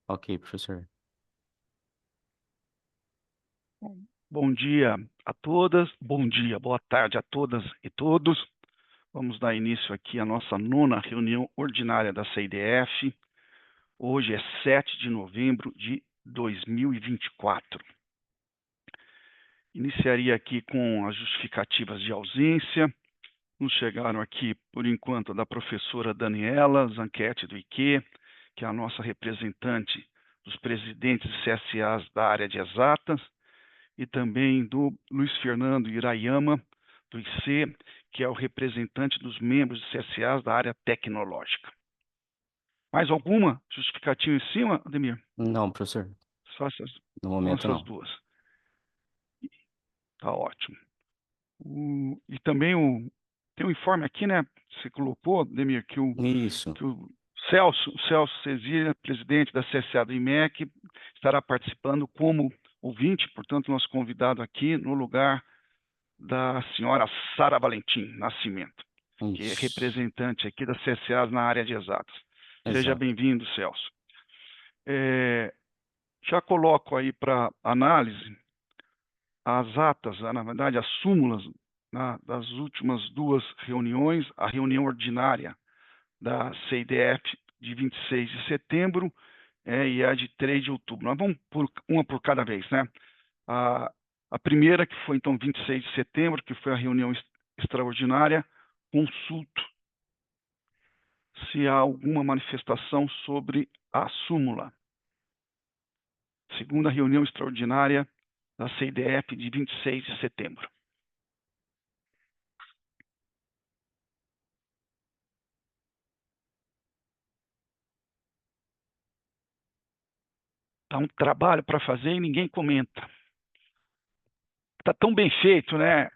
Ok, professor. Bom dia a todas, bom dia, boa tarde a todas e todos. Vamos dar início aqui à nossa nona reunião ordinária da CIDF. Hoje é 7 de novembro de 2024. Iniciaria aqui com as justificativas de ausência. Nos chegaram aqui, por enquanto, da professora Daniela Zanchetti do IQ, que é a nossa representante dos presidentes de CSAs da área de exatas, e também do Luiz Fernando Irayama, do IC, que é o representante dos membros de CSAs da área tecnológica. Mais alguma justificativa em cima, Ademir? Não, professor. Só essas, No só momento, essas não. duas. Tá ótimo. E também tem um informe aqui, né? Você colocou, Ademir, que o, Isso. que o Celso Cesília, presidente da CSA do IMEC, estará participando como ouvinte, portanto, nosso convidado aqui no lugar da senhora Sara Valentim Nascimento, que é Isso. representante aqui da CSA na área de exatas. Seja Exato. bem-vindo, Celso. Já coloco aí para análise as atas, na verdade, as súmulas das últimas duas reuniões, a reunião ordinária da CIDF de 26 de setembro e a de 3 de outubro. Nós vamos por uma por cada vez, né? A, a primeira, que foi então 26 de setembro, que foi a reunião extraordinária, consulto se há alguma manifestação sobre a súmula. Segunda reunião extraordinária da CIDF de 26 de setembro. Dá um trabalho para fazer e ninguém comenta. Está tão bem feito, né,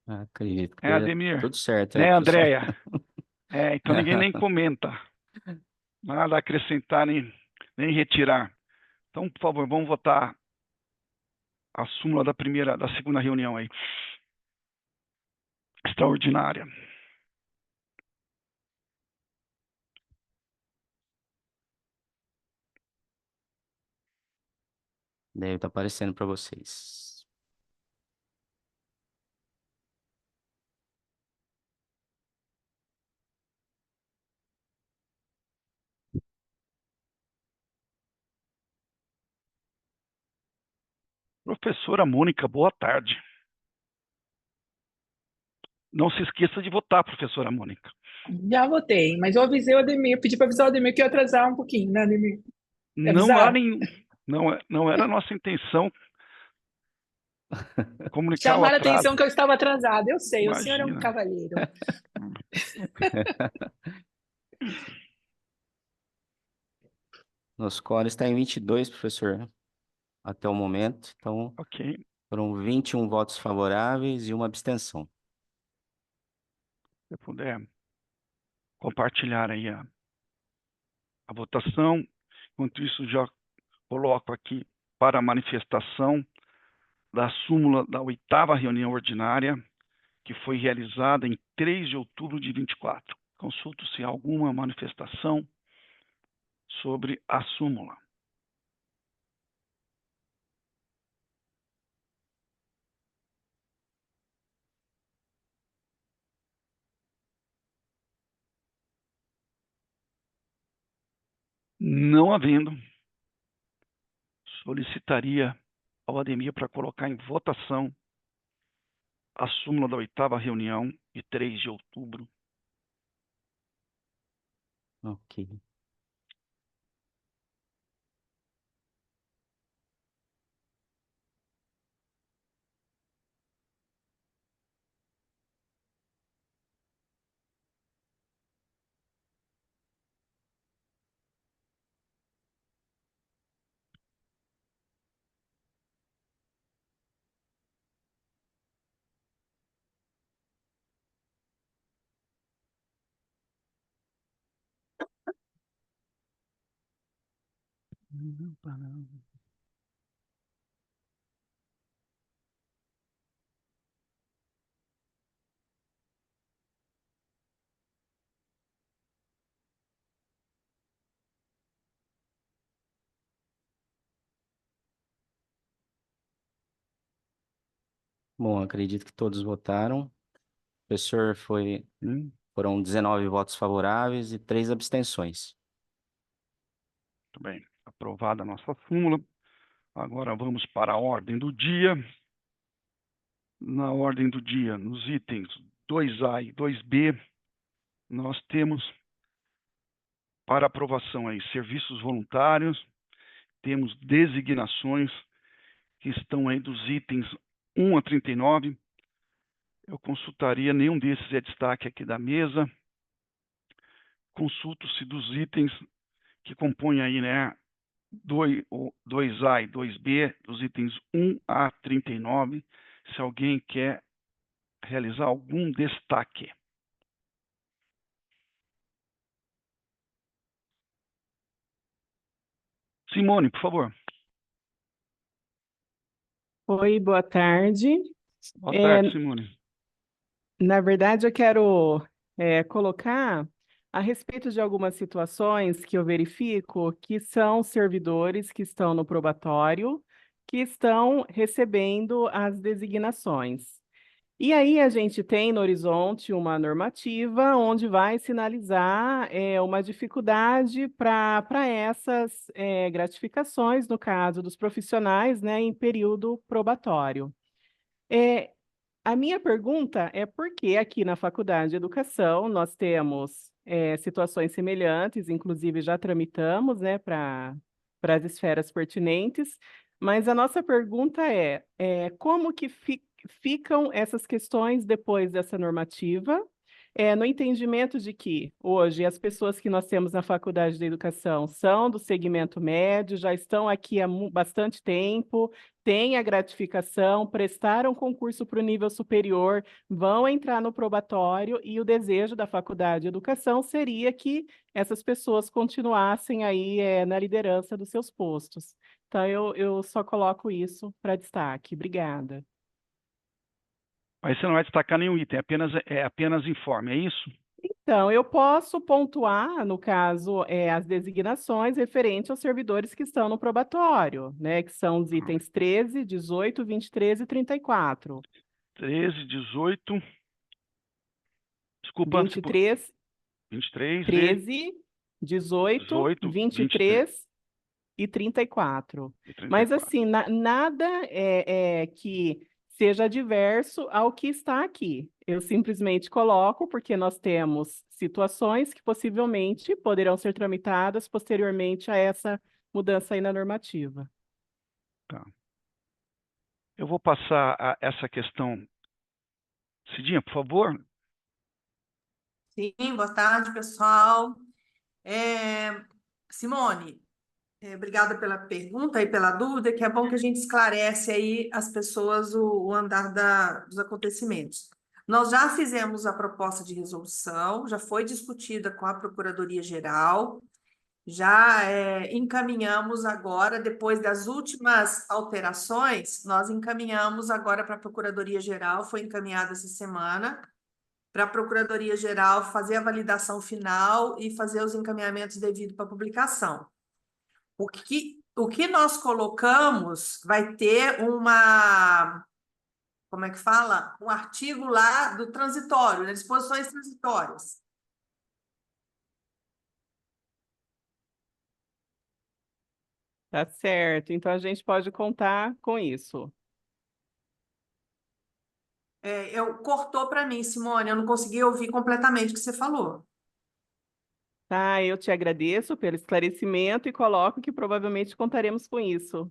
Acredito que é, dê Ademir? tudo certo, Né, professor? Andréia? Então ninguém nem comenta. Nada a acrescentar nem retirar. Então, por favor, vamos votar a súmula da segunda reunião aí, extraordinária. Deve estar aparecendo para vocês. Professora Mônica, boa tarde. Não se esqueça de votar, professora Mônica. Já votei, mas eu avisei o Ademir, pedi para avisar o Ademir que ia atrasar um pouquinho, né, Ademir? Não há Avisar? nenhum. Não era a nossa intenção comunicar o Chamar a atraso. atenção que eu estava atrasada. Eu sei, o senhor é um Imagina. cavalheiro. Nosso score está em 22, professor, até o momento. Então, Ok. foram 21 votos favoráveis e uma abstenção. Se puder compartilhar aí a votação. Enquanto isso, já coloco aqui para a manifestação da súmula da oitava reunião ordinária, que foi realizada em 3 de outubro de 24. Consulto se há alguma manifestação sobre a súmula. Não havendo, solicitaria ao Ademir para colocar em votação a súmula da oitava reunião de 3 de outubro. Ok. Bom, acredito que todos votaram. Professor, Sim, foram 19 votos favoráveis e 3 abstenções. muito bem. Aprovada a nossa súmula. Agora vamos para a ordem do dia. Na ordem do dia, nos itens 2A e 2B, nós temos para aprovação aí serviços voluntários, temos designações que estão aí dos itens 1 a 39. Eu consultaria, nenhum desses é destaque aqui da mesa. Consulto-se dos itens que compõem aí, né, 2A e 2B, dos itens 1 a 39, se alguém quer realizar algum destaque. Simone, por favor. Oi, boa tarde. Boa É, tarde, Simone. na verdade, eu quero colocar a respeito de algumas situações que eu verifico que são servidores que estão no probatório, que estão recebendo as designações. E aí a gente tem no horizonte uma normativa onde vai sinalizar uma dificuldade para essas gratificações, no caso dos profissionais, né, em período probatório. É, a minha pergunta é por que aqui na Faculdade de Educação nós temos situações semelhantes, inclusive já tramitamos, né, para as esferas pertinentes, mas a nossa pergunta é como que ficam essas questões depois dessa normativa, no entendimento de que hoje as pessoas que nós temos na Faculdade de Educação são do segmento médio, já estão aqui há bastante tempo, têm a gratificação, prestaram concurso para o nível superior, vão entrar no probatório e o desejo da Faculdade de Educação seria que essas pessoas continuassem aí na liderança dos seus postos. Então, eu só coloco isso para destaque. Obrigada. Mas você não vai destacar nenhum item, é apenas informe, é isso? Então, eu posso pontuar, no caso, as designações referentes aos servidores que estão no probatório, né, que são os itens 13, 18, 23 e 34. 13, 18, desculpa, 23, 23 e 13, 18, 18, 23 23 e 34. e Mas, 34. assim, nada que seja adverso ao que está aqui. Eu simplesmente coloco porque nós temos situações que possivelmente poderão ser tramitadas posteriormente a essa mudança aí na normativa. Tá. Eu vou passar essa questão. Cidinha, por favor. Sim, boa tarde, pessoal. Simone, obrigada pela pergunta e pela dúvida, que é bom que a gente esclarece aí as pessoas o andar dos acontecimentos. Nós já fizemos a proposta de resolução, já foi discutida com a Procuradoria-Geral, já encaminhamos agora, depois das últimas alterações, nós encaminhamos agora para a Procuradoria-Geral, foi encaminhada essa semana, para a Procuradoria-Geral fazer a validação final e fazer os encaminhamentos devidos para publicação. O que nós colocamos vai ter como é que fala? Um artigo lá do transitório, né? Disposições transitórias. Tá certo. Então, a gente pode contar com isso. Cortou para mim, Simone, eu não consegui ouvir completamente o que você falou. Tá, eu te agradeço pelo esclarecimento e coloco que provavelmente contaremos com isso.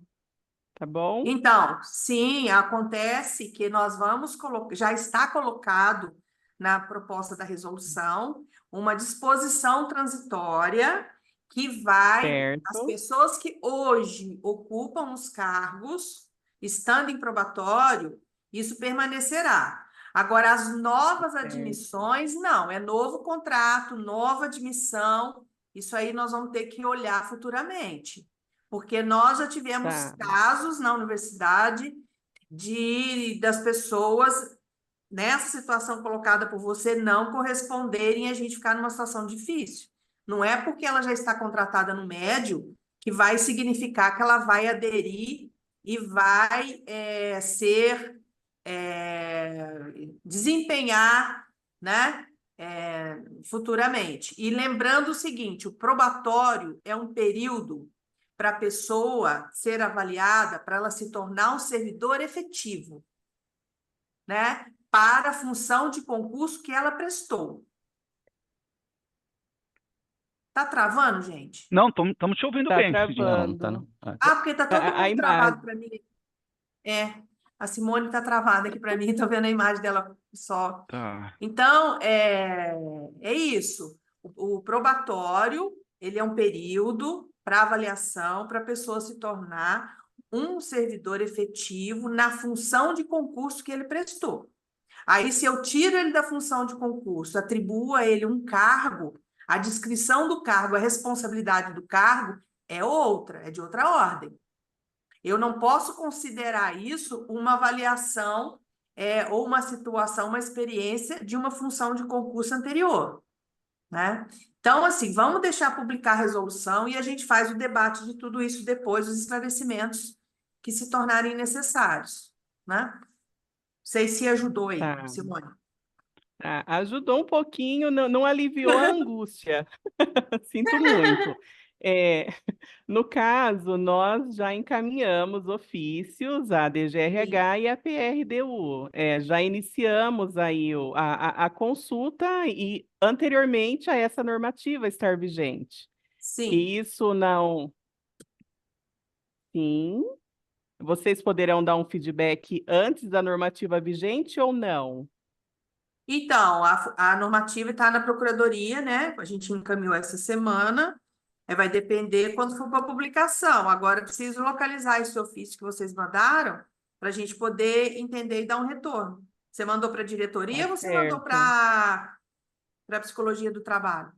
Tá bom? Então, sim, acontece que nós vamos colocar, já está colocado na proposta da resolução uma disposição transitória que vai, as Certo. pessoas que hoje ocupam os cargos, estando em probatório, isso permanecerá. Agora, as novas admissões, não, é novo contrato, nova admissão, isso aí nós vamos ter que olhar futuramente. Porque nós já tivemos Tá. casos na universidade das pessoas nessa situação colocada por você não corresponderem e a gente ficar numa situação difícil. Não é porque ela já está contratada no médio que vai significar que ela vai aderir e vai ser desempenhar, né, futuramente. E lembrando o seguinte, o probatório é um período para a pessoa ser avaliada, para ela se tornar um servidor efetivo, né, para a função de concurso que ela prestou. Tá travando, gente? Não, estamos te ouvindo Tá bem, Cidinha. Não, não tá travando. não. Porque tá todo A mundo travado imagem. para mim. A Simone tá travada aqui para mim, tô vendo a imagem dela só. Tá. Então, é isso. O probatório, ele é um período para avaliação, para a pessoa se tornar um servidor efetivo na função de concurso que ele prestou. Aí, se eu tiro ele da função de concurso, atribuo a ele um cargo, a descrição do cargo, a responsabilidade do cargo é outra, é de outra ordem. Eu não posso considerar isso uma avaliação ou uma situação, uma experiência de uma função de concurso anterior, né? Então, assim, vamos deixar publicar a resolução e a gente faz o debate de tudo isso depois, os esclarecimentos que se tornarem necessários, né? Não sei se ajudou aí, Tá. Simone. Tá, ajudou um pouquinho, não aliviou a angústia. Sinto muito. É, no caso, nós já encaminhamos ofícios à DGRH e à PRDU. Já iniciamos aí a consulta e anteriormente a essa normativa estar vigente. Sim. E isso não. Sim. Vocês poderão dar um feedback antes da normativa vigente ou não? Então, a normativa está na Procuradoria, né? A gente encaminhou essa semana. Vai depender quando for para publicação. Agora, eu preciso localizar esse ofício que vocês mandaram para a gente poder entender e dar um retorno. Você mandou para a diretoria Tá ou você mandou certo. para a psicologia do trabalho?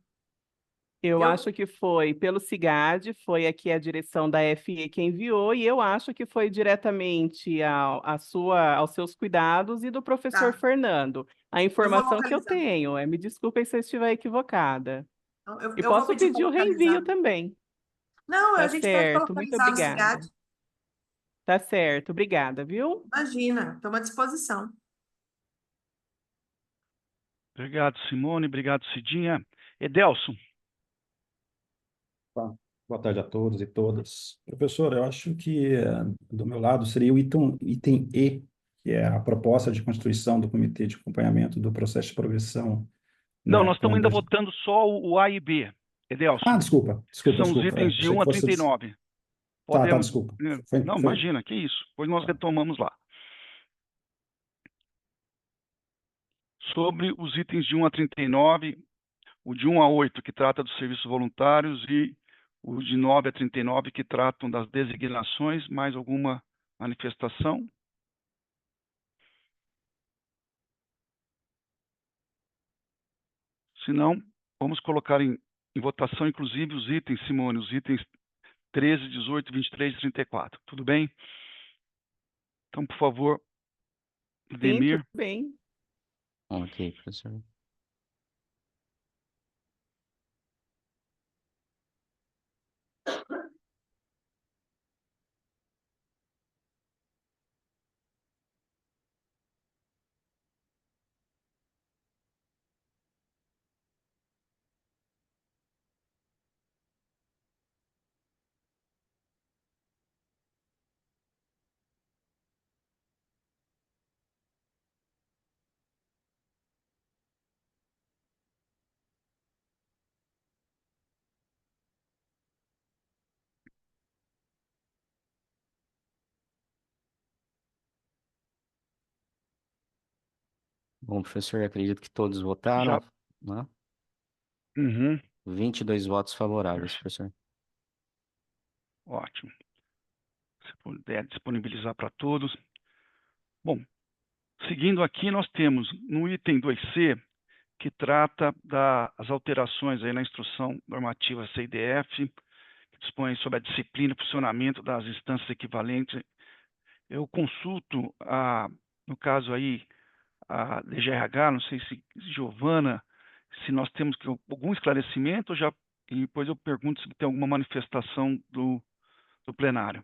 Eu Eu? acho que foi pelo CIGAD, foi aqui a direção da FE que enviou, e eu acho que foi diretamente aos seus cuidados e do professor Tá. Fernando. A Eu vou informação que eu localizar. tenho, me desculpem se eu estiver equivocada. Então, E eu vou posso pedir para pedir o reenvio localizar. também. Não, a Tá gente pede para certo, muito localizar no obrigada. CIGAD. Tá certo, obrigada, viu? Imagina, estamos à disposição. Obrigado, Simone. Obrigado, Cidinha. Edelson. Tá. Boa tarde a todos e todas. Professor, eu acho que do meu lado seria o item E, que é a proposta de constituição do Comitê de Acompanhamento do Processo de Progressão. Não, Né, nós estamos ainda quando... votando só o A e B, Edelson. Desculpa. São os itens de Achei 1 que a fosse... 39. Tá, Podemos... desculpa. Não, imagina, que isso. Depois nós retomamos lá. Sobre os itens de 1 a 39, o de 1 a 8, que trata dos serviços voluntários, e o de 9 a 39, que tratam das designações. Mais alguma manifestação? Se não, vamos colocar em votação, inclusive, os itens, Simone, os itens 13, 18, 23 e 34. Tudo bem? Então, por favor, Sim, Demir. tudo bem. Ok, professor. Bom, professor, acredito que todos votaram, né? Uhum. 22 votos favoráveis, professor. Ótimo. Se puder disponibilizar para todos. Bom, seguindo aqui, nós temos no item 2C, que trata das alterações aí na instrução normativa CIDF, que dispõe sobre a disciplina e funcionamento das instâncias equivalentes. Eu consulto, no caso aí, a DGRH, não sei se Giovana, se nós temos algum esclarecimento, e depois eu pergunto se tem alguma manifestação do plenário.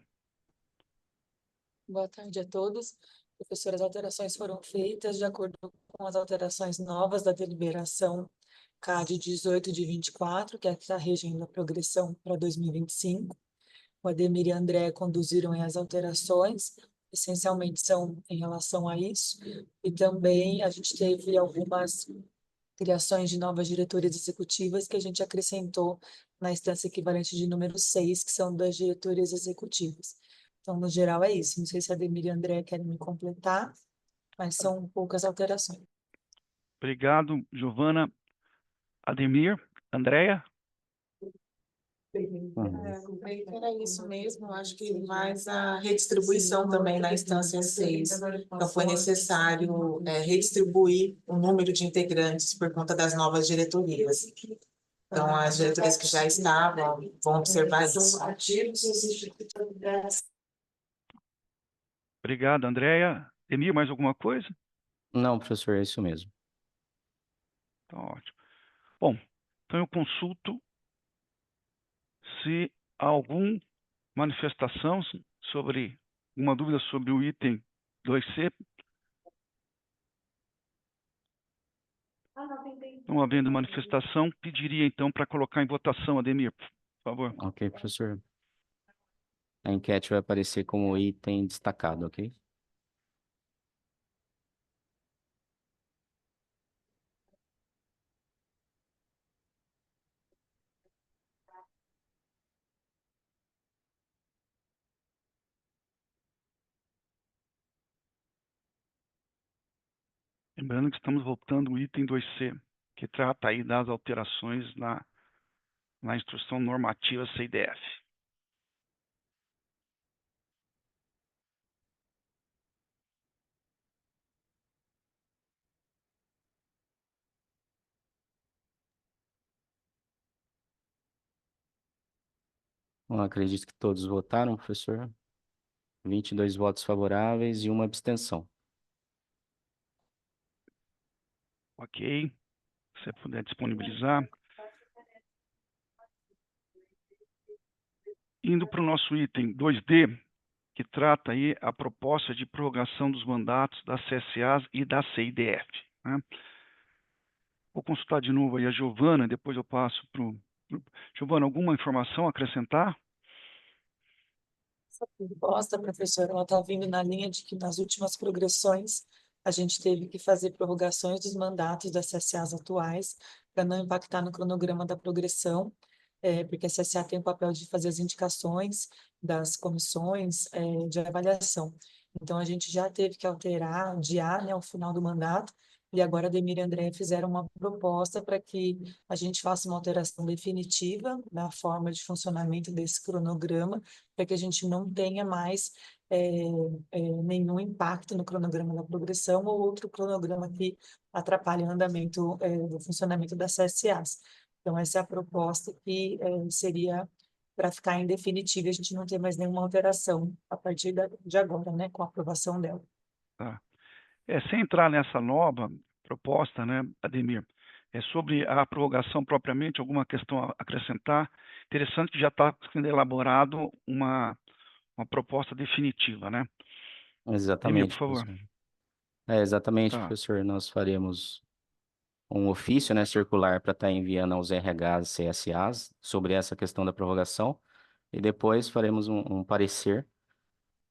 Boa tarde a todos. Professor, as alterações foram feitas de acordo com as alterações novas da deliberação CAD 18 de 24, que é a que está regendo a progressão para 2025. O Ademir e a André conduziram aí as alterações, essencialmente são em relação a isso, e também a gente teve algumas criações de novas diretorias executivas que a gente acrescentou na instância equivalente de número 6, que são das diretorias executivas. Então, no geral, é isso. Não sei se a Ademir e a André querem me completar, mas são poucas alterações. Obrigado, Giovana. Ademir, Andréia? Uhum. Era isso mesmo, acho que mais a redistribuição também na instância 6. Então, foi necessário redistribuir o número de integrantes por conta das novas diretorias. Então, as diretorias que já estavam vão observar isso. Obrigado, Andréia. Ademir, mais alguma coisa? Não, professor, é isso mesmo. Tá ótimo. Bom, então eu consulto se há alguma manifestação sobre, alguma dúvida sobre o item 2C. Não havendo manifestação, pediria então para colocar em votação, Ademir, por favor. Ok, professor. A enquete vai aparecer como item destacado, ok? Lembrando que estamos voltando ao item 2C, que trata aí das alterações na instrução normativa CIDF. Bom, acredito que todos votaram, professor. 22 votos favoráveis e uma abstenção. Ok? Se você puder disponibilizar. Indo para o nosso item 2D, que trata aí a proposta de prorrogação dos mandatos das CSAs e da CIDF, né? Vou consultar de novo aí a Giovana, depois eu passo para o... Giovana, alguma informação a acrescentar? Essa proposta, professor, ela está vindo na linha de que nas últimas progressões a gente teve que fazer prorrogações dos mandatos das CSAs atuais para não impactar no cronograma da progressão, porque a CSA tem o papel de fazer as indicações das comissões de avaliação. Então, a gente já teve que alterar, adiar, né, o final do mandato, e agora a Ademir e a André fizeram uma proposta para que a gente faça uma alteração definitiva na forma de funcionamento desse cronograma, para que a gente não tenha mais nenhum impacto no cronograma da progressão ou outro cronograma que atrapalhe o andamento do funcionamento das CSAs. Então, essa é a proposta que seria para ficar em definitivo e a gente não ter mais nenhuma alteração a partir de agora, né, com a aprovação dela. Tá. Sem entrar nessa nova proposta, né, Ademir, sobre a prorrogação propriamente, alguma questão a acrescentar? Interessante que já está sendo elaborado uma proposta definitiva, né? Ademir, por Exatamente, favor. professor. Exatamente, Tá. professor. Nós faremos um ofício, né, circular para estar enviando aos RHs e CSAs sobre essa questão da prorrogação e depois faremos um parecer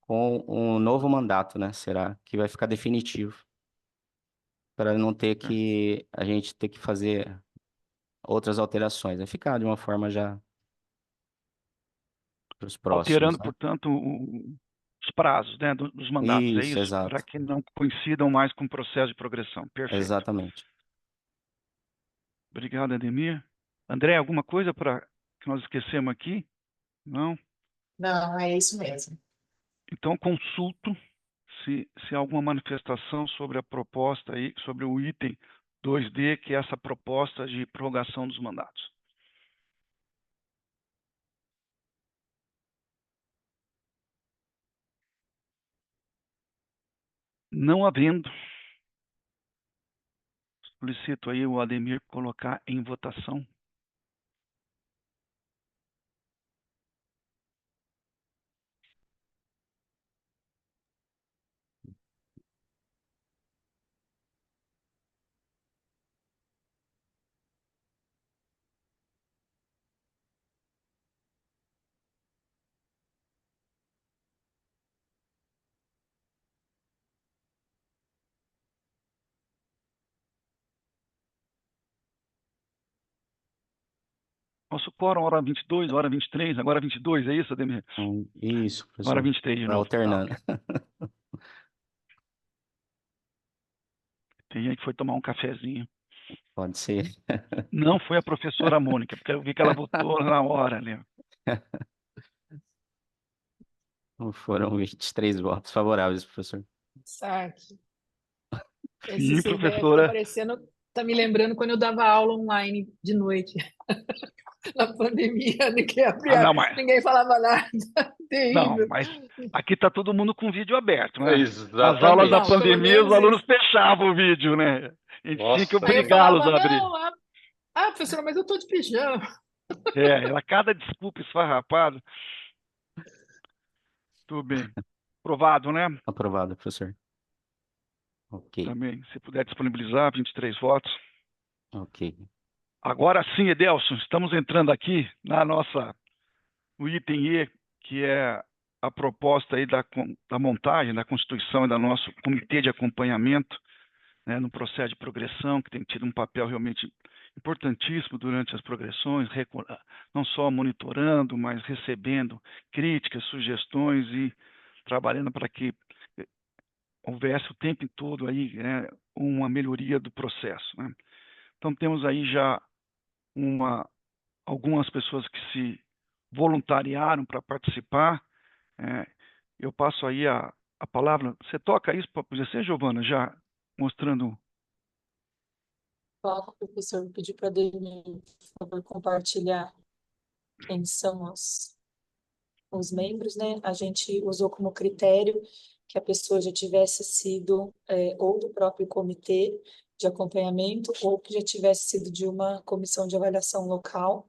com um novo mandato, né? Será que vai ficar definitivo para não ter que a gente ter que fazer outras alterações, vai ficar de uma forma já para os próximos, Alterando, né? portanto, os prazos, né, dos mandatos, é Isso, isso? Para exato. que não coincidam mais com o processo de progressão. Perfeito. Exatamente. Obrigado, Ademir. André, alguma coisa que nós esquecemos aqui? Não? Não, é isso mesmo. Então, consulto se há alguma manifestação sobre a proposta aí, sobre o item 2D, que é essa proposta de prorrogação dos mandatos. Não havendo, solicito aí o Ademir colocar em votação. Nosso quórum, hora 22, hora 23, agora 22, é isso, Ademir? Isso, Hora professor. 23 de Vai novo. Tá, alternando. ok. Tem gente que foi tomar um cafezinho. Pode ser. Não foi a professora Mônica, porque eu vi que ela votou na hora ali. Foram 23 votos favoráveis, professor. Saque. Esse Sim, CDF tá professora. parecendo, tá me lembrando quando eu dava aula online de noite. Na pandemia, Não, mas, ninguém falava nada. não, Terrível. mas aqui está todo mundo com o vídeo aberto, né? Exatamente. Nas aulas da Não, pelo pandemia, os menos alunos isso. fechavam o vídeo, né? A gente tinha que Nossa, Aí eu obrigá-los falava, a abrir. não, professora, mas eu tô de pijama. Era cada desculpa esfarrapada. Tudo bem. Aprovado, né? Aprovado, professor. Ok, Também, se puder disponibilizar, 23 votos. ok. Agora sim, Edelson, estamos entrando aqui no item E, que é a proposta aí da montagem, da constituição do nosso comitê de acompanhamento, né, no processo de progressão, que tem tido um papel realmente importantíssimo durante as progressões, não só monitorando, mas recebendo críticas, sugestões e trabalhando para que houvesse o tempo todo aí, né, uma melhoria do processo, né? Então temos aí já algumas pessoas que se voluntariaram para participar. Eu passo aí a palavra. Você toca isso para você, Giovana, já mostrando. Fala, professor, pedir para Ademir, por favor, compartilhar quem são os membros, né? A gente usou como critério que a pessoa já tivesse sido ou do próprio comitê de acompanhamento ou que já tivesse sido de uma comissão de avaliação local.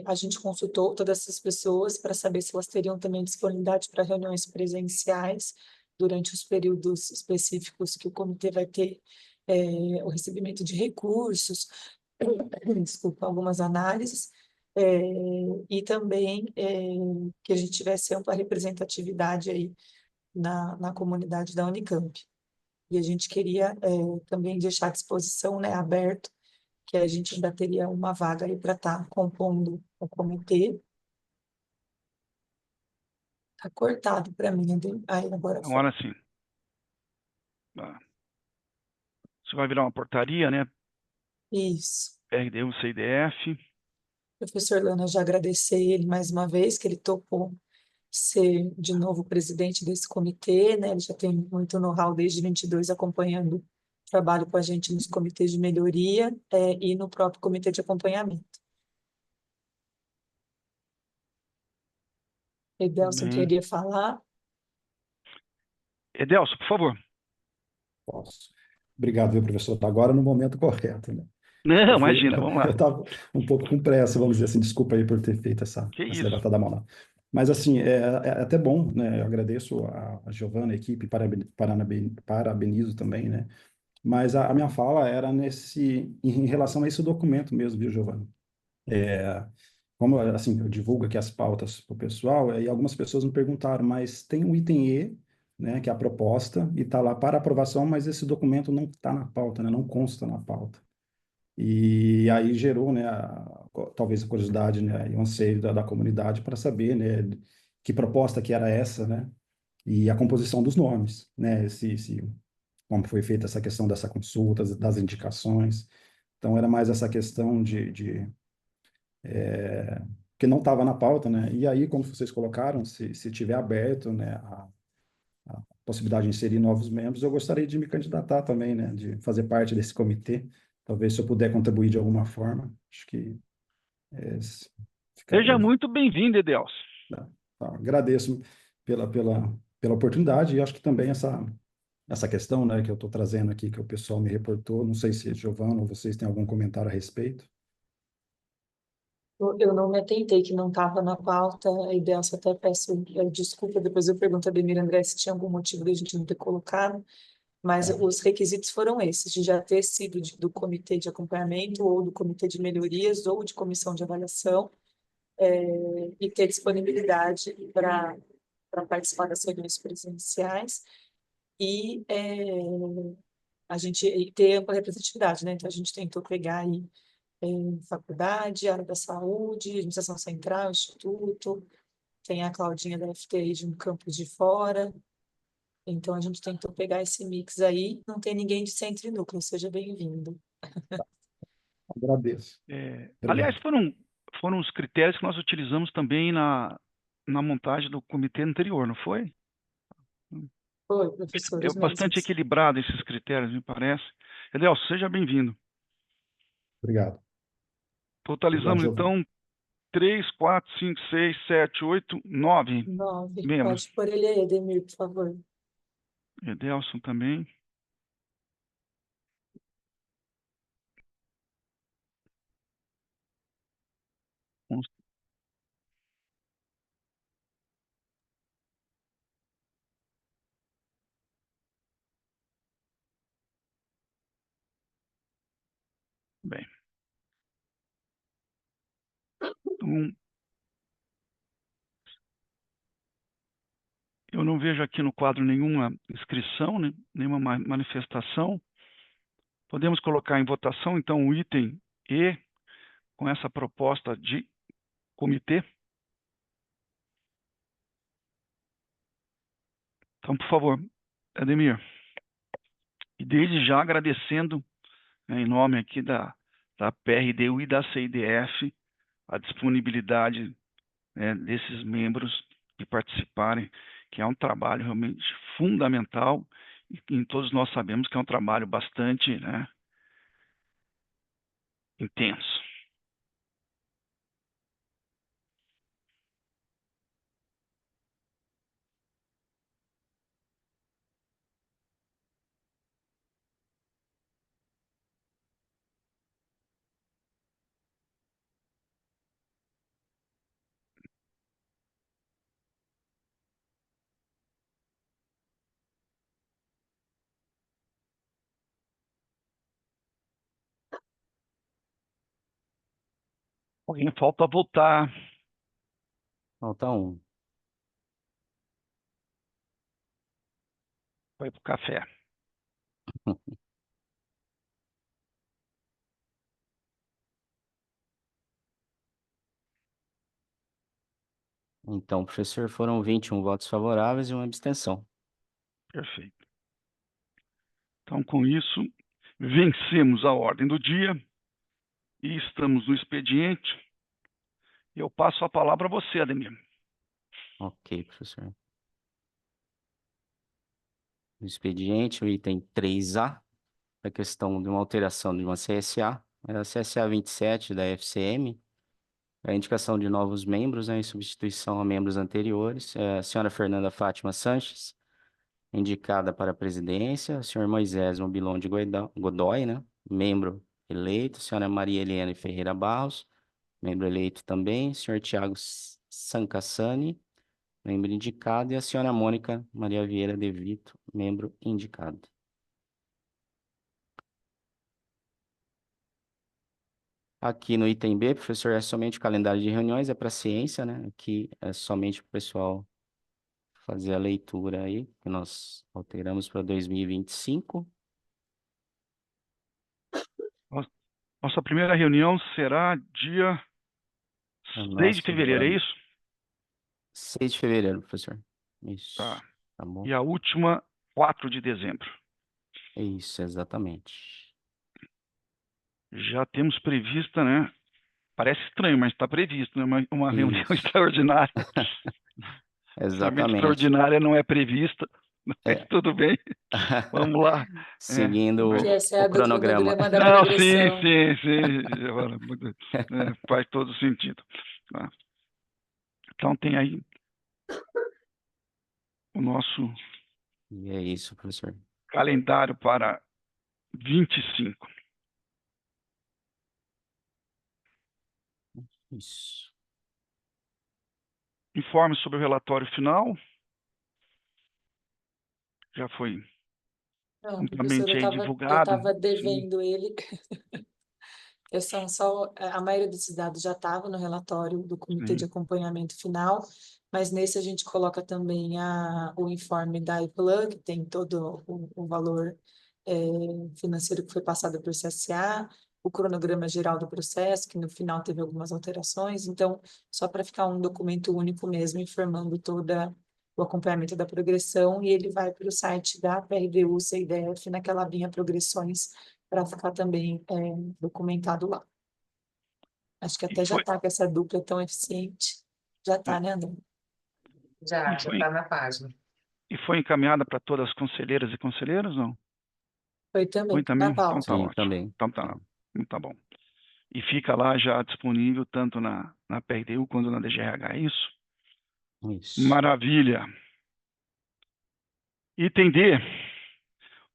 A gente consultou todas essas pessoas para saber se elas teriam também disponibilidade para reuniões presenciais durante os períodos específicos que o comitê vai ter o recebimento de recursos, desculpa, algumas análises, e também que a gente tivesse ampla representatividade aí na comunidade da Unicamp. E a gente queria também deixar à disposição, né, aberto, que a gente ainda teria uma vaga aí para estar compondo o comitê. Está cortado para mim, aí agora foi. Agora sim. Isso vai virar uma portaria, né? Isso. RDU, CIDF. Professor Lana, já agradecer ele mais uma vez, que ele topou ser de novo presidente desse comitê, né? Ele já tem muito know-how desde 22 acompanhando o trabalho com a gente nos comitês de melhoria e no próprio comitê de acompanhamento. Edelson Bem. queria falar? Edelson, por favor. Posso. Obrigado, viu, professor? Está agora no momento correto, né? Não, imagina, vamos lá. Eu estava um pouco com pressa, vamos dizer assim, desculpa aí por ter feito essa isso? levantada da mão, não. Mas, assim, é até bom, né? Eu agradeço a Giovana, a equipe, parabenizo também, né? Mas a minha fala era em relação a esse documento mesmo, viu, Giovana? Como, assim, eu divulgo aqui as pautas para o pessoal, e algumas pessoas me perguntaram, mas tem um item E, né, que é a proposta, e está lá para aprovação, mas esse documento não está na pauta, né, não consta na pauta. E aí gerou, né, talvez a curiosidade, né, e o anseio da comunidade para saber, né, que proposta que era essa, né, e a composição dos nomes, né, como foi feita essa questão dessa consulta, das indicações. Então, era mais essa questão que não estava na pauta, né, e aí, como vocês colocaram, se tiver aberto, né, a possibilidade de inserir novos membros, eu gostaria de me candidatar também, né, de fazer parte desse comitê. Talvez se eu puder contribuir de alguma forma, acho que Seja muito bem-vindo, Edelson. Agradeço pela oportunidade e acho que também essa questão, né, que eu estou trazendo aqui, que o pessoal me reportou, não sei se Giovana ou vocês têm algum comentário a respeito. Eu não me atentei que não estava na pauta, a Edelson, até peço desculpa, depois eu pergunto a Ademir André se tinha algum motivo de a gente não ter colocado, mas os requisitos foram esses, de já ter sido do comitê de acompanhamento, ou do comitê de melhorias, ou de comissão de avaliação, e ter disponibilidade para participar das reuniões presenciais, e a gente ter ampla representatividade, né? Então, a gente tentou pegar aí faculdade, área da saúde, administração central, instituto, tem a Claudinha da FTI de um campus de fora. Então, a gente tentou pegar esse mix aí. Não tem ninguém de centro e núcleo, seja bem-vindo. Agradeço. Aliás, Obrigado. foram os critérios que nós utilizamos também na montagem do comitê anterior, não foi? Foi, professor, É os bastante mesmos. equilibrado esses critérios, me parece. Edelso, seja bem-vindo. Obrigado. Obrigado, Totalizamos, Giovana. então, 3, 4, 5, 6, 7, 8, 9 9. membros. Pode pôr ele aí, Edemir, por favor. Edelson também. Bem. Então, eu não vejo aqui no quadro nenhuma inscrição, né? Nenhuma manifestação. Podemos colocar em votação, então, o item E, com essa proposta de comitê. Então, por favor, Ademir. E desde já agradecendo, né, em nome aqui da PRDU e da CIDF, a disponibilidade, né, desses membros de participarem, que é um trabalho realmente fundamental, e todos nós sabemos que é um trabalho bastante, né, intenso. Alguém falta voltar. Falta um. Vai para o café. Então, professor, foram 21 votos favoráveis e uma abstenção. Perfeito. Então, com isso, vencemos a ordem do dia e estamos no expediente. Eu passo a palavra a você, Ademir. Ok, professor. No expediente, o item 3A, a questão de uma alteração de uma CSA, a CSA 27 da FCM, a indicação de novos membros, né, em substituição a membros anteriores. A senhora Fernanda Fátima Sanches, indicada para a presidência, o senhor Moisés Mobilon de Godoy, né, membro eleito, a senhora Maria Eliane Ferreira Barros, membro eleito também, o senhor Tiago Sancassani, membro indicado, e a senhora Mônica Maria Vieira de Vito, membro indicado. Aqui no item B, professor, é somente o calendário de reuniões, é para ciência, né? Aqui é somente para o pessoal fazer a leitura aí, que nós alteramos para 2025. Nossa primeira reunião será dia 6 de fevereiro, é isso? 6 de fevereiro, professor. Isso. Tá. Tá bom? E a última, 4 de dezembro. Isso, exatamente. Já temos prevista, né? Parece estranho, mas está previsto, né? Uma reunião Isso. extraordinária. Realmente Exatamente. extraordinária não é prevista, mas É. tudo bem. Vamos lá. Seguindo Que essa é o a do cronograma. cronograma da Não, progressão. sim, Giovana, faz todo sentido. Tá? Então tem aí o nosso E é isso, professor. calendário para 25. Isso. Informe sobre o relatório final. Já foi Não, amplamente professor, aí eu divulgado. estava Sim. devendo ele. A maioria desses dados já estava no relatório do Comitê de Acompanhamento Final, mas nesse a gente coloca também o informe da IPLAN, que tem todo o valor financeiro que foi passado por CSA, o cronograma geral do processo, que no final teve algumas alterações, então, só para ficar um documento único mesmo, informando toda o acompanhamento da progressão, e ele vai para o site da PRDU, CIDF, naquela abinha progressões, para ficar também documentado lá. Acho que E até já foi, está com essa dupla tão eficiente. Já está, né, André? Já e foi, está na página. e foi encaminhada para todas as conselheiras e conselheiros, não? Foi Foi também, também? na Então pauta. tá Sim, ótimo. também. Então tá bom. E fica lá já disponível tanto na PRDU quanto na DGRH, é isso? Isso. Maravilha. Item D,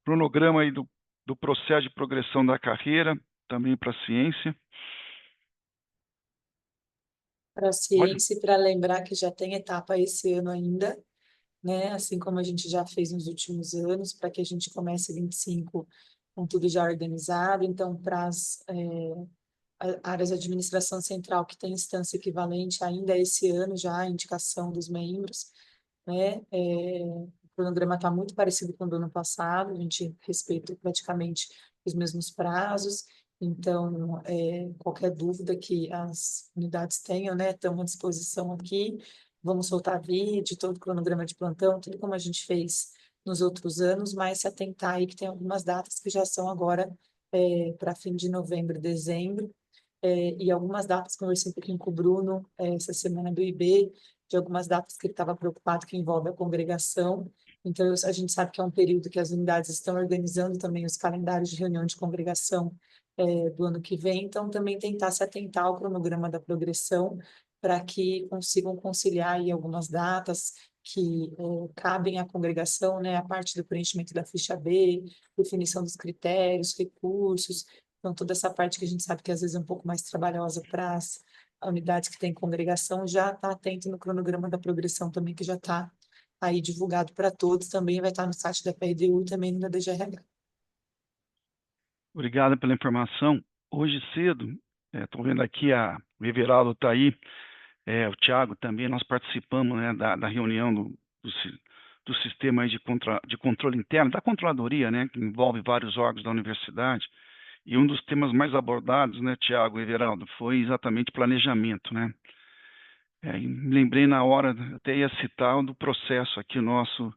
cronograma aí do processo de progressão da carreira, também para a ciência. Para a Pode? ciência e para lembrar que já tem etapa esse ano ainda, né? Assim como a gente já fez nos últimos anos, para que a gente comece 25 com tudo já organizado. Então, para as áreas de administração central, que tem instância equivalente ainda esse ano já, a indicação dos membros, né? O cronograma está muito parecido com o do ano passado, a gente respeita praticamente os mesmos prazos, então, qualquer dúvida que as unidades tenham, né, estão à disposição aqui, vamos soltar vídeo, todo o cronograma de plantão, tudo como a gente fez nos outros anos, mas se atentar aí que tem algumas datas que já são agora para fim de novembro, dezembro, e algumas datas, conversei um pouquinho com o Bruno, essa semana do IB, de algumas datas que ele estava preocupado que envolve a congregação. Então, a gente sabe que é um período que as unidades estão organizando também os calendários de reunião de congregação do ano que vem, então também tentar se atentar ao cronograma da progressão para que consigam conciliar aí algumas datas que cabem à congregação, né, a parte do preenchimento da ficha B, definição dos critérios, recursos, então toda essa parte que a gente sabe que às vezes é um pouco mais trabalhosa para as unidades que têm congregação, já está atento no cronograma da progressão também, que já está aí divulgado para todos, também vai estar no site da PRDU e também no da DGRH. Obrigado pela informação. Hoje cedo, estou vendo aqui o Everaldo está aí, o Thiago também, nós participamos, né, da reunião do sistema aí de controle interno, da controladoria, né, que envolve vários órgãos da universidade, e um dos temas mais abordados, né, Thiago e Everaldo, foi exatamente planejamento, né. E me lembrei na hora, até ia citar do processo aqui nosso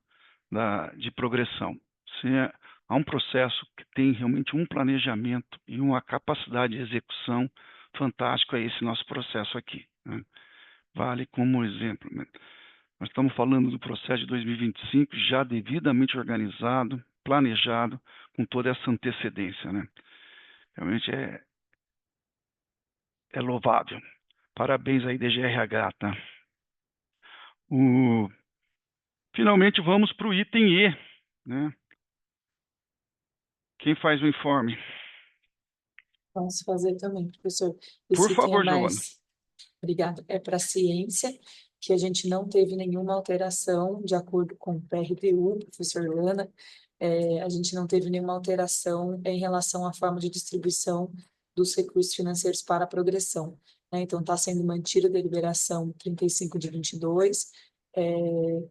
de progressão. Há um processo que tem realmente um planejamento e uma capacidade de execução fantástico, é esse nosso processo aqui, né? Vale como exemplo, né? Nós estamos falando do processo de 2025 já devidamente organizado, planejado, com toda essa antecedência, né? Realmente é louvável. Parabéns aí, DGRH, tá? Finalmente vamos para o item E, né? Quem faz o informe? Vamos fazer também, professor. Por Esse item é favor, Giovana. mais, obrigada, é para a ciência, que a gente não teve nenhuma alteração de acordo com o PRTU, professor Lana, a gente não teve nenhuma alteração em relação à forma de distribuição dos recursos financeiros para a progressão, né? Então, está sendo mantida a deliberação 35 de 22,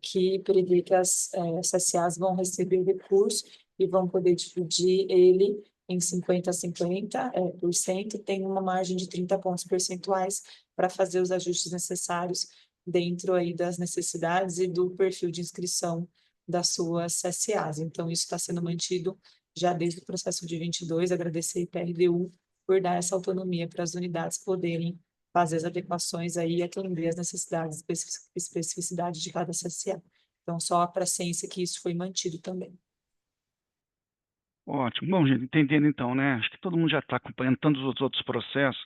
que prevê que as SSAs vão receber o recurso e vão poder dividir ele em 50 a 50 por cento, tem uma margem de 30 pontos percentuais para fazer os ajustes necessários dentro aí das necessidades e do perfil de inscrição das suas SSAs. Então, isso está sendo mantido já desde o processo de 22. Agradecer a PRDU por dar essa autonomia para as unidades poderem fazer as adequações aí e atender as necessidades e especificidades de cada SSA. Então, só para a ciência que isso foi mantido também. Ótimo. Bom, gente, entendendo então, né? Acho que todo mundo já está acompanhando tantos os outros processos.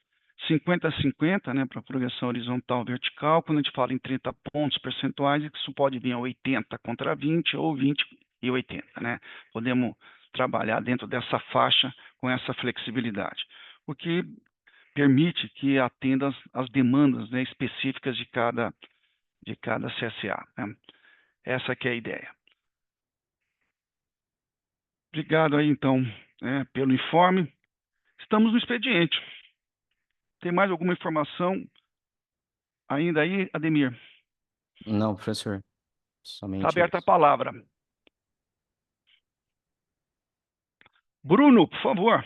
50 a 50, né, para progressão horizontal vertical, quando a gente fala em 30 pontos percentuais, isso pode vir a 80 contra 20 ou 20 e 80, né? Podemos trabalhar dentro dessa faixa com essa flexibilidade, o que permite que atenda as demandas, né, específicas de cada CSA, né? Essa que é a ideia. Obrigado aí, então, né, pelo informe. Estamos no expediente. Tem mais alguma informação ainda aí, Ademir? Não, professor. Está Somente aberta a isso. palavra. Bruno, por favor.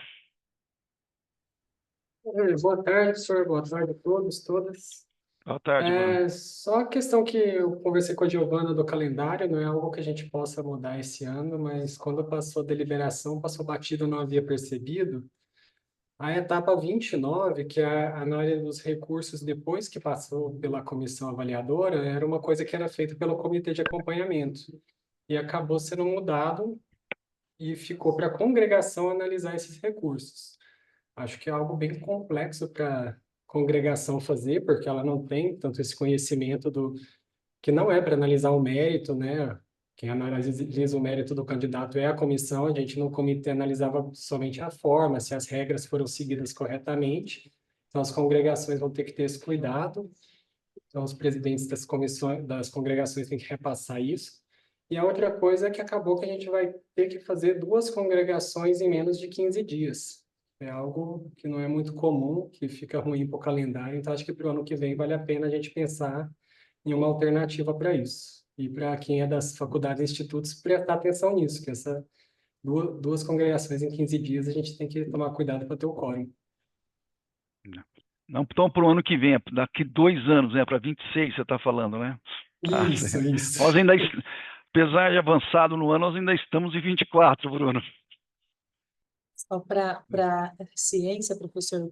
Boa tarde, professor. Boa tarde a todos, todas. Boa tarde, Bruno. Só a questão que eu conversei com a Giovana do calendário, não é algo que a gente possa mudar esse ano, mas quando passou a deliberação, passou batido, eu não havia percebido. A etapa 29, que é a análise dos recursos depois que passou pela comissão avaliadora, era uma coisa que era feita pelo comitê de acompanhamento. E acabou sendo mudado e ficou para a congregação analisar esses recursos. Acho que é algo bem complexo para a congregação fazer, porque ela não tem tanto esse conhecimento que não é para analisar o mérito, né? Quem analisa o mérito do candidato é a comissão, a gente no comitê analisava somente a forma, se as regras foram seguidas corretamente. Então, as congregações vão ter que ter esse cuidado. Então, os presidentes das comissões, das congregações têm que repassar isso. E a outra coisa é que acabou que a gente vai ter que fazer 2 congregações em menos de 15 dias. É algo que não é muito comum, que fica ruim para o calendário. Então, acho que para o ano que vem vale a pena a gente pensar em uma alternativa para isso. E para quem é das faculdades e institutos, prestar atenção nisso, que essa duas congregações em 15 dias a gente tem que tomar cuidado para ter o quórum. Não, então, para o ano que vem, daqui 2 anos, né? Para 26, você está falando, né? Isso. Nós ainda, apesar de avançado no ano, nós ainda estamos em 24, Bruno. Só para ciência, professor,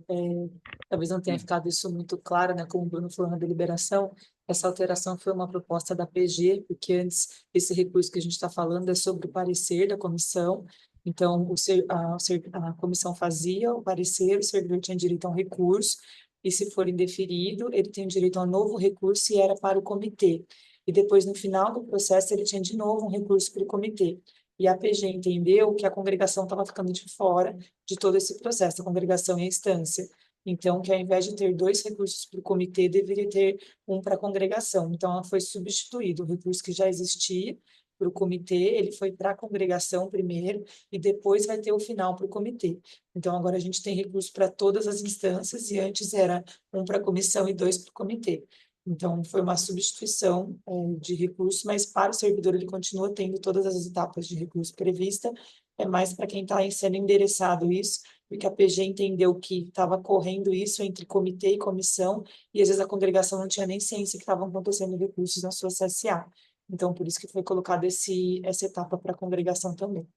talvez não tenha ficado isso muito claro, né? Como o Bruno falou na deliberação, essa alteração foi uma proposta da PG, porque antes esse recurso que a gente está falando é sobre o parecer da comissão. Então, a comissão fazia o parecer, o servidor tinha direito a um recurso, e se for indeferido, ele tem direito a um novo recurso e era para o comitê. E depois, no final do processo, ele tinha de novo um recurso para o comitê. E a PG entendeu que a congregação estava ficando de fora de todo esse processo, a congregação e a instância. Então, que ao invés de ter 2 recursos para o comitê, deveria ter um para a congregação. Então, ela foi substituído. O recurso que já existia para o comitê, ele foi para a congregação primeiro e depois vai ter o final para o comitê. Então, agora a gente tem recurso para todas as instâncias e antes era um para a comissão e 2 para o comitê. Então, foi uma substituição de recurso, mas para o servidor ele continua tendo todas as etapas de recurso prevista, é mais para quem está sendo endereçado isso, porque a PG entendeu que estava correndo isso entre comitê e comissão, e às vezes a congregação não tinha nem ciência que estavam acontecendo recursos na sua CSA. Então, por isso que foi colocada essa etapa para a congregação também.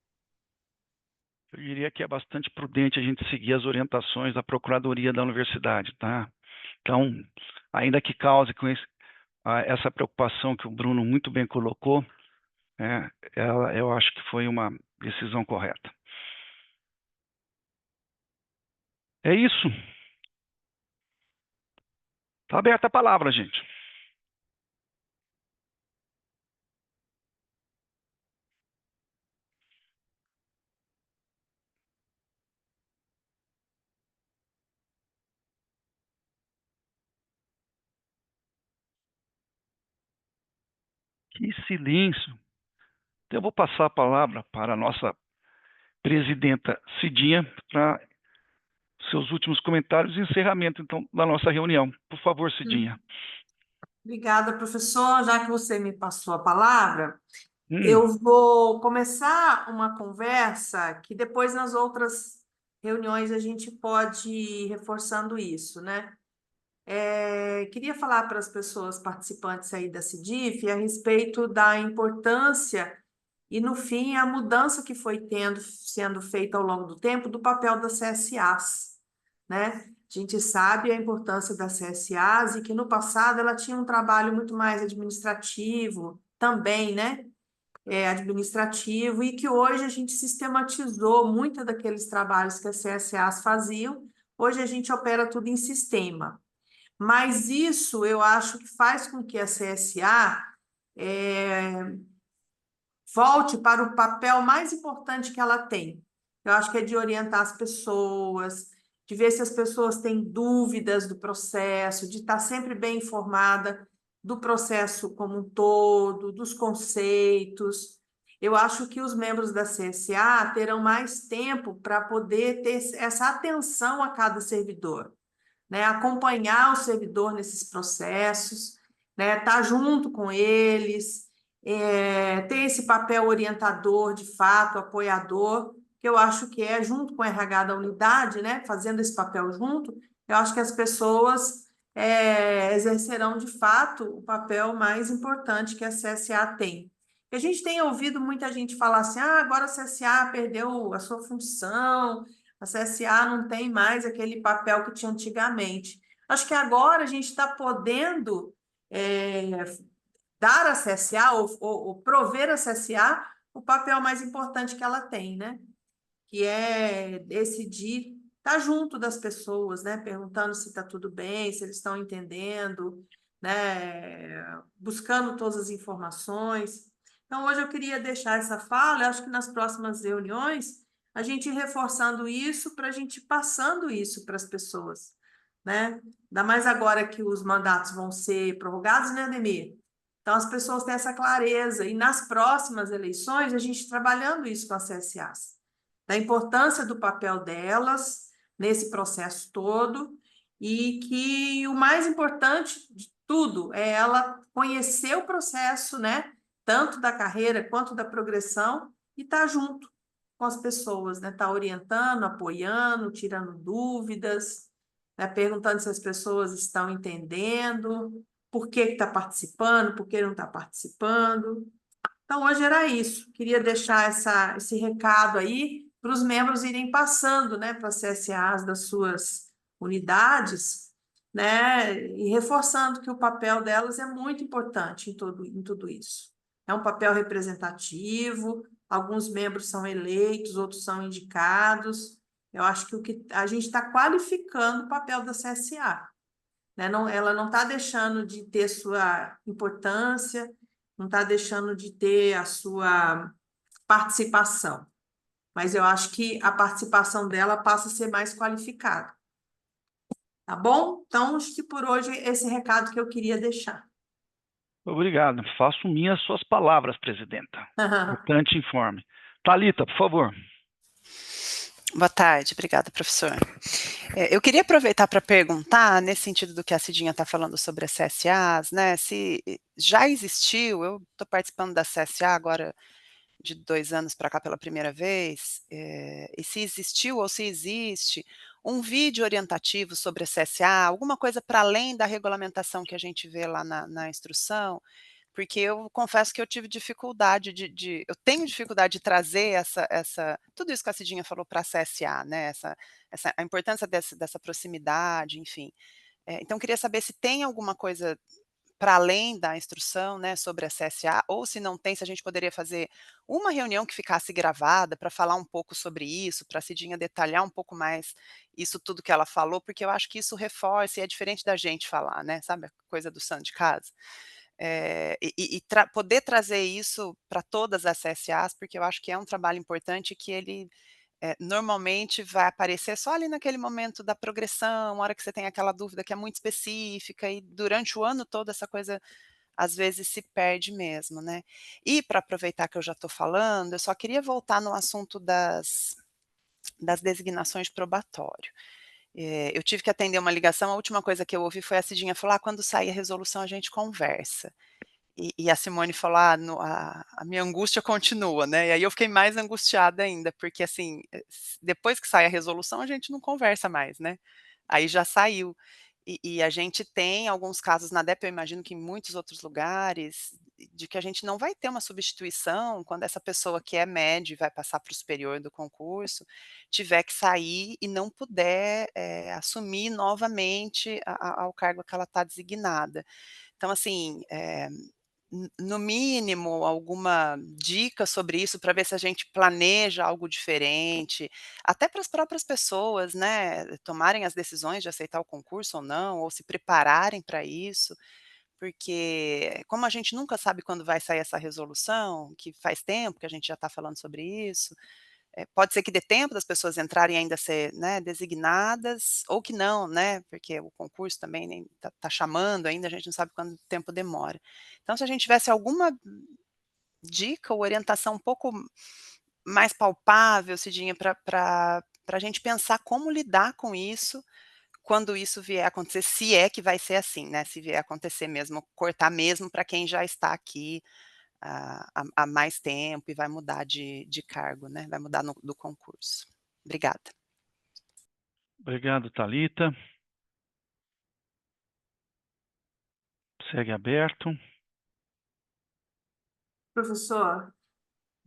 Eu diria que é bastante prudente a gente seguir as orientações da Procuradoria da Universidade, tá? Então, ainda que cause com essa preocupação que o Bruno muito bem colocou, eu acho que foi uma decisão correta. É isso. Está aberta a palavra, gente. Que silêncio. Então, eu vou passar a palavra para a nossa presidenta Cidinha para seus últimos comentários e encerramento, então, da nossa reunião. Por favor, Cidinha. Obrigada, professor. Já que você me passou a palavra, eu vou começar uma conversa que depois nas outras reuniões a gente pode ir reforçando isso, né? Queria falar para as pessoas participantes aí da CIDIF a respeito da importância e, no fim, a mudança que foi sendo feita ao longo do tempo do papel das CSAs, né? A gente sabe a importância das CSAs e que no passado ela tinha um trabalho muito mais administrativo também, né? Administrativo, e que hoje a gente sistematizou muitos daqueles trabalhos que as CSAs faziam, hoje a gente opera tudo em sistema. Mas isso eu acho que faz com que a CSA volte para o papel mais importante que ela tem. Eu acho que é de orientar as pessoas, de ver se as pessoas têm dúvidas do processo, de estar sempre bem informada do processo como um todo, dos conceitos. Eu acho que os membros da CSA terão mais tempo para poder ter essa atenção a cada servidor, né? Acompanhar o servidor nesses processos, né? Estar junto com eles, ter esse papel orientador, de fato, apoiador, que eu acho que é junto com o RH da unidade, né, fazendo esse papel junto, eu acho que as pessoas exercerão de fato o papel mais importante que a CSA tem. A gente tem ouvido muita gente falar assim, agora a CSA perdeu a sua função, a CSA não tem mais aquele papel que tinha antigamente. Acho que agora a gente está podendo dar à CSA ou prover à CSA o papel mais importante que ela tem, né? Que é decidir estar junto das pessoas, né? Perguntando se está tudo bem, se eles estão entendendo, né? Buscando todas as informações. Então, hoje eu queria deixar essa fala, eu acho que nas próximas reuniões, a gente ir reforçando isso para a gente ir passando isso para as pessoas, né? Ainda mais agora que os mandatos vão ser prorrogados, né, Ademir? Então, as pessoas têm essa clareza, e nas próximas eleições, a gente trabalhando isso com as CSAs, da importância do papel delas nesse processo todo, e que o mais importante de tudo é ela conhecer o processo, né, tanto da carreira quanto da progressão, e estar junto com as pessoas, né, estar orientando, apoiando, tirando dúvidas, né, perguntando se as pessoas estão entendendo, por que está participando, por que não está participando. Então, hoje era isso. Queria deixar esse recado aí para os membros irem passando, né, para as CSAs das suas unidades, né, e reforçando que o papel delas é muito importante em tudo isso. É um papel representativo, alguns membros são eleitos, outros são indicados. Eu acho que o que a gente está qualificando o papel da CSA, né? Não, ela não está deixando de ter sua importância, não está deixando de ter a sua participação, mas eu acho que a participação dela passa a ser mais qualificada. Tá bom? Então, acho que por hoje esse recado que eu queria deixar. Obrigado. Faço minhas suas palavras, presidenta. Importante informe. Thalita, por favor. Boa tarde, obrigada, professor. Eu queria aproveitar para perguntar, nesse sentido do que a Cidinha está falando sobre as CSAs, né, se já existiu, eu estou participando da CSA agora de 2 anos para cá pela primeira vez, e se existiu ou se existe um vídeo orientativo sobre a CSA, alguma coisa para além da regulamentação que a gente vê lá na instrução, porque eu confesso que eu tive dificuldade eu tenho dificuldade de trazer tudo isso que a Cidinha falou para a CSA, né, a importância dessa proximidade, enfim. Então queria saber se tem alguma coisa para além da instrução, né, sobre a CSA, ou se não tem, se a gente poderia fazer uma reunião que ficasse gravada para falar um pouco sobre isso, para a Cidinha detalhar um pouco mais isso tudo que ela falou, porque eu acho que isso reforça e é diferente da gente falar, né, sabe, a coisa do santo de casa. Poder trazer isso para todas as CSAs, porque eu acho que é um trabalho importante que ele normalmente vai aparecer só ali naquele momento da progressão, a hora que você tem aquela dúvida que é muito específica, e durante o ano todo essa coisa às vezes se perde mesmo, né. E para aproveitar que eu já estou falando, eu só queria voltar no assunto das designações de probatório. Eu tive que atender uma ligação, a última coisa que eu ouvi foi a Cidinha falar: "Quando sair a resolução a gente conversa". E a Simone falou: a minha angústia continua", né, e aí eu fiquei mais angustiada ainda, porque assim, depois que sai a resolução a gente não conversa mais, né, aí já saiu. E a gente tem alguns casos na DEP, eu imagino que em muitos outros lugares, de que a gente não vai ter uma substituição quando essa pessoa que é médio e vai passar para o superior do concurso, tiver que sair e não puder, assumir novamente ao cargo que ela está designada. Então assim, no mínimo, alguma dica sobre isso, para ver se a gente planeja algo diferente, até para as próprias pessoas, né, tomarem as decisões de aceitar o concurso ou não, ou se prepararem para isso, porque como a gente nunca sabe quando vai sair essa resolução, que faz tempo que a gente já está falando sobre isso, pode ser que dê tempo das pessoas entrarem e ainda ser, né, designadas, ou que não, né, porque o concurso também nem tá chamando ainda, a gente não sabe quanto tempo demora. Então se a gente tivesse alguma dica ou orientação um pouco mais palpável, Cidinha, para a gente pensar como lidar com isso, quando isso vier a acontecer, se é que vai ser assim, né, se vier a acontecer mesmo, cortar mesmo para quem já está aqui a mais tempo e vai mudar de cargo, né? Vai mudar do concurso. Obrigada. Obrigado, Thalita. Segue aberto. Professor,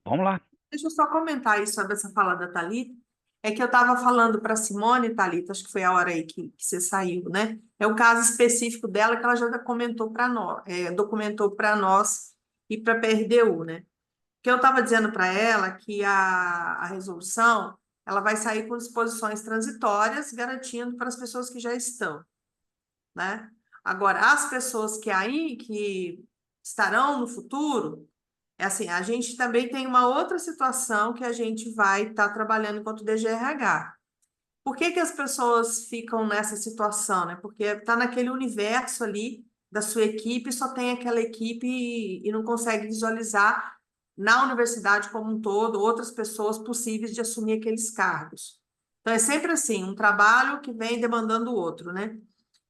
Vamos lá. deixa eu só comentar aí sobre essa fala da Thalita. É que eu estava falando para a Simone, Thalita, acho que foi a hora aí que você saiu, né? É o caso específico dela que ela já comentou para nós, documentou para nós e para a PRDU, né? Que eu estava dizendo para ela que a resolução ela vai sair com disposições transitórias, garantindo para as pessoas que já estão, né? Agora, as pessoas que estarão no futuro, é assim, a gente também tem uma outra situação que a gente vai estar trabalhando enquanto DGRH. Por que as pessoas ficam nessa situação, né? Porque está naquele universo ali da sua equipe, só tem aquela equipe e não consegue visualizar na universidade como um todo outras pessoas possíveis de assumir aqueles cargos. Então, é sempre assim, um trabalho que vem demandando o outro, né?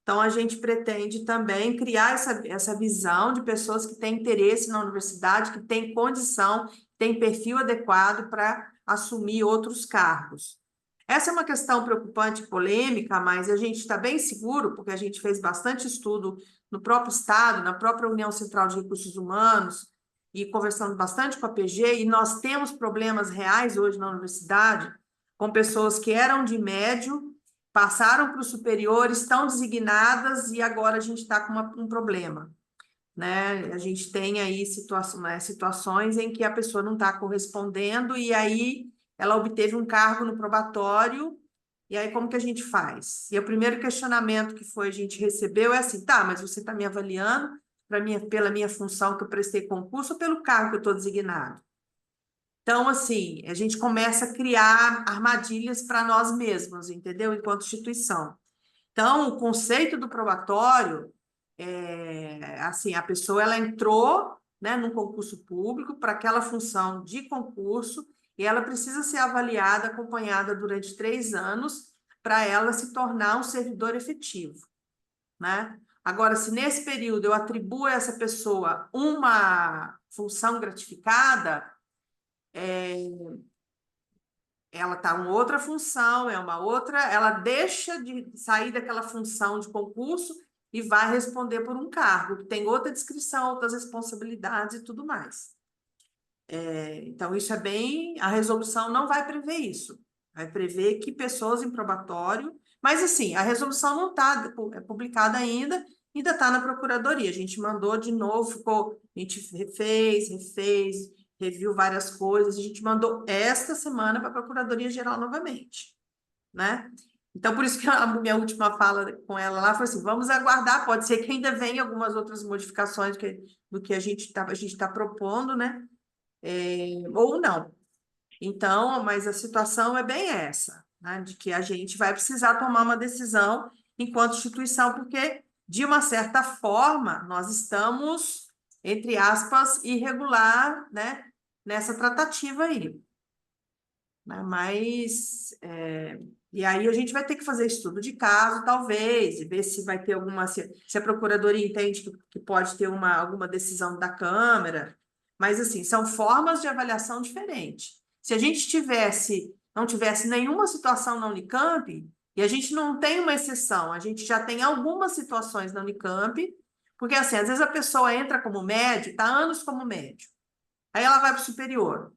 Então, a gente pretende também criar essa visão de pessoas que têm interesse na universidade, que têm condição, têm perfil adequado para assumir outros cargos. Essa é uma questão preocupante e polêmica, mas a gente está bem seguro, porque a gente fez bastante estudo no próprio Estado, na própria União Central de Recursos Humanos, e conversando bastante com a PG, e nós temos problemas reais hoje na universidade, com pessoas que eram de médio, passaram para o superior, estão designadas e agora a gente está com um problema, né? A gente tem aí situações em que a pessoa não está correspondendo e aí ela obteve um cargo no probatório e aí como que a gente faz? E o primeiro questionamento que a gente recebeu é assim, tá, mas você está me avaliando pela minha função que eu prestei concurso ou pelo cargo que eu estou designado? Então, assim, a gente começa a criar armadilhas para nós mesmos, entendeu? Enquanto instituição. Então, o conceito do probatório assim, a pessoa ela entrou, né, num concurso público para aquela função de concurso e ela precisa ser avaliada, acompanhada durante 3 anos para ela se tornar um servidor efetivo, né? Agora, se nesse período eu atribuo a essa pessoa uma função gratificada, ela está em outra função, ela deixa de sair daquela função de concurso e vai responder por um cargo, que tem outra descrição, outras responsabilidades e tudo mais. Então, isso a resolução não vai prever isso. Vai prever que pessoas em probatório, mas assim, a resolução não está publicada ainda está na Procuradoria. A gente mandou de novo, a gente refez, reviu várias coisas, a gente mandou esta semana para a Procuradoria-Geral novamente, né? Então, por isso que a minha última fala com ela lá foi assim, vamos aguardar, pode ser que ainda venha algumas outras modificações do que a gente tá propondo, né? Ou não. Então, mas a situação é bem essa, né? De que a gente vai precisar tomar uma decisão enquanto instituição, porque, de uma certa forma, nós estamos, entre aspas, irregular, né? Nessa tratativa aí. Mas, e aí a gente vai ter que fazer estudo de caso, talvez, e ver se vai ter se a Procuradoria entende que pode ter alguma decisão da Câmara, mas, assim, são formas de avaliação diferentes. Se a gente não tivesse nenhuma situação na Unicamp, e a gente não tem uma exceção, a gente já tem algumas situações na Unicamp, porque, assim, às vezes a pessoa entra como médio, está anos como médio, aí ela vai para o superior,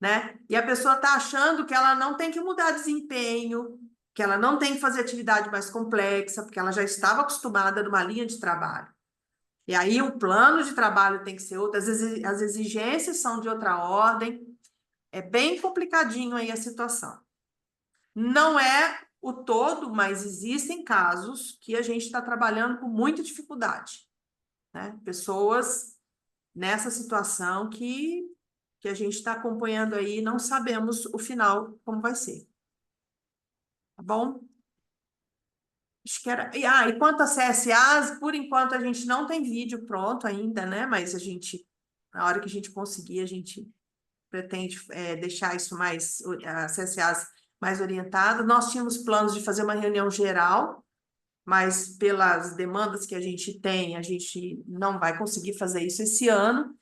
né? E a pessoa está achando que ela não tem que mudar desempenho, que ela não tem que fazer atividade mais complexa, porque ela já estava acostumada numa linha de trabalho. E aí o plano de trabalho tem que ser outro, as exigências são de outra ordem, é bem complicadinho aí a situação. Não é o todo, mas existem casos que a gente está trabalhando com muita dificuldade, né? Pessoas nessa situação que a gente está acompanhando aí, não sabemos o final como vai ser. Tá bom? Acho que era... E quanto a CSAs, por enquanto a gente não tem vídeo pronto ainda, né? Mas na hora que a gente conseguir, a gente pretende deixar isso as CSAs mais orientadas. Nós tínhamos planos de fazer uma reunião geral, mas pelas demandas que a gente tem, a gente não vai conseguir fazer isso esse ano.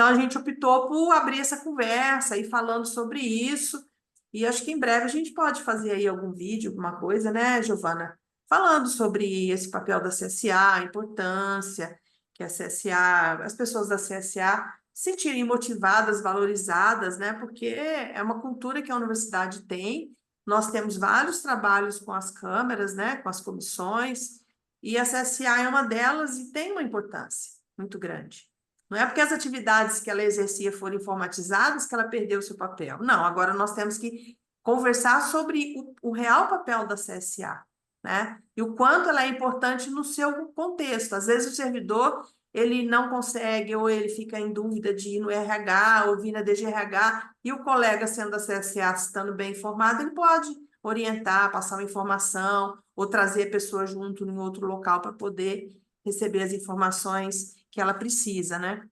Então, a gente optou por abrir essa conversa e falando sobre isso, e acho que em breve a gente pode fazer aí algum vídeo, alguma coisa, né, Giovana? Falando sobre esse papel da CSA, a importância que a CSA, as pessoas da CSA se sentirem motivadas, valorizadas, né? Porque é uma cultura que a universidade tem. Nós temos vários trabalhos com as câmeras, né? Com as comissões, e a CSA é uma delas e tem uma importância muito grande. Não é porque as atividades que ela exercia foram informatizadas que ela perdeu o seu papel. Não, agora nós temos que conversar sobre o real papel da CSA, né? E o quanto ela é importante no seu contexto. Às vezes o servidor, ele não consegue, ou ele fica em dúvida de ir no RH, ou vir na DGRH, e o colega, sendo da CSA, estando bem informado, ele pode orientar, passar uma informação, ou trazer a pessoa junto em outro local para poder receber as informações que ela precisa, né?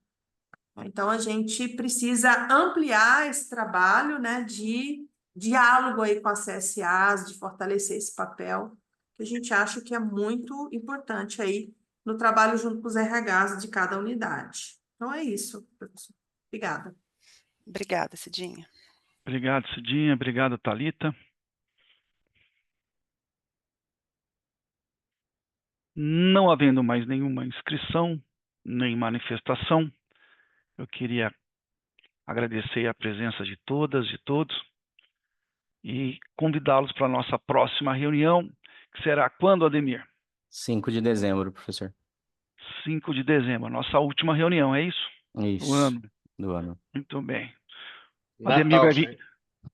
Então, a gente precisa ampliar esse trabalho, né, de diálogo aí com as CSAs, de fortalecer esse papel, que a gente acha que é muito importante aí no trabalho junto com os RHs de cada unidade. Então, é isso, professor. Obrigada. Obrigada, Cidinha. Obrigado, Cidinha. Obrigado, Thalita. Não havendo mais nenhuma inscrição, nem manifestação, eu queria agradecer a presença de todas e todos e convidá-los para a nossa próxima reunião, que será quando, Ademir? 5 de dezembro, professor. 5 de dezembro, a nossa última reunião, é isso? Do Isso, ano. do ano. Muito bem. O Natal,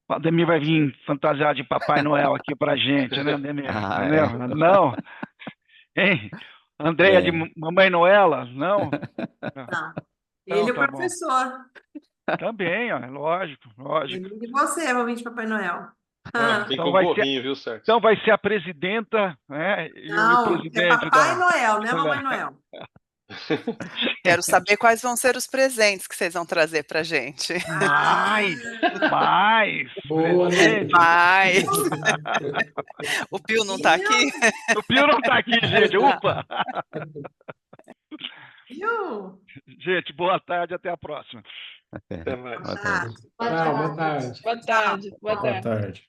Ademir vai vir fantasiado de Papai Noel aqui para a gente, né, Ademir? Ah, Entendeu? é. Não? Hein? Andréia de É. Mamãe Noela? Não? Não. Então, Ele é o tá bom. professor. Também, ó, lógico, lógico. E você, ouvinte de Papai Noel. Tem com gorrinho, viu, Sérgio? Então vai ser a presidenta, né? E Não, o é presidente Papai da... Noel, não é Mamãe Noel. Quero saber quais vão ser os presentes que vocês vão trazer pra gente. Mais! Boa, né? Presente. Mais! O Pio não tá aqui? O Pio não tá aqui, gente. Ufa! Viu? Gente, boa tarde, até a próxima. Até. Até mais. Boa tarde. Tchau, boa tarde. Boa tarde. Boa Boa tarde. tarde.